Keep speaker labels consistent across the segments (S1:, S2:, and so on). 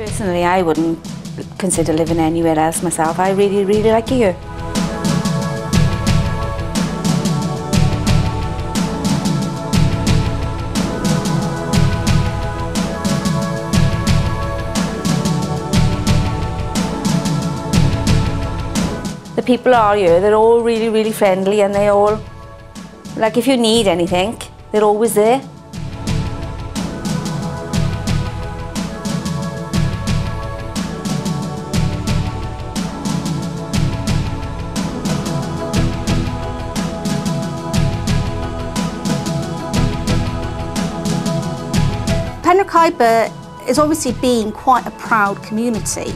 S1: Personally, I wouldn't consider living anywhere else myself. I really, really like it here. The people are here, they're all really, really friendly, and they all, like, if you need anything, they're always there.
S2: Penrhiwceiber is obviously being quite a proud community.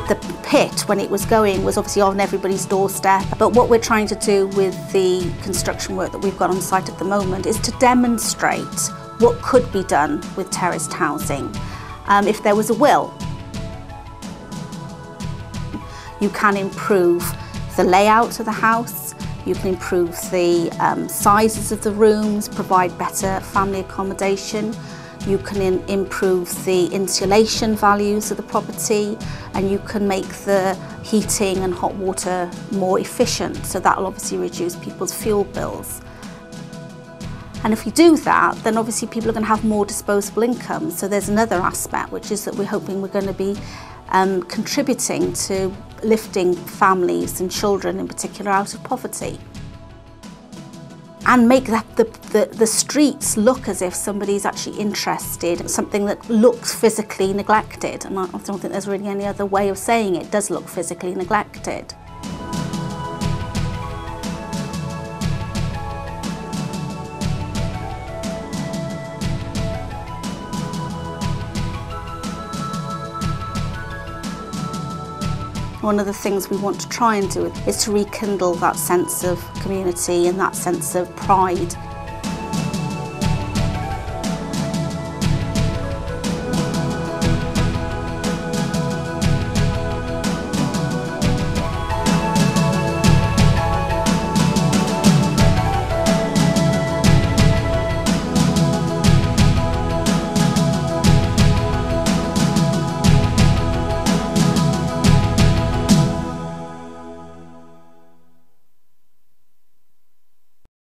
S2: The pit, when it was going, was obviously on everybody's doorstep, but what we're trying to do with the construction work that we've got on site at the moment is to demonstrate what could be done with terraced housing if there was a will. You can improve the layout of the house, you can improve the sizes of the rooms, provide better family accommodation. You can improve the insulation values of the property, and you can make the heating and hot water more efficient, so that will obviously reduce people's fuel bills. And if you do that, then obviously people are going to have more disposable income. So there's another aspect, which is that we're hoping we're going to be contributing to lifting families and children in particular out of poverty. And make that the streets look as if somebody's actually interested in something that looks physically neglected. And I don't think there's really any other way of saying it. It does look physically neglected. One of the things we want to try and do is to rekindle that sense of community and that sense of pride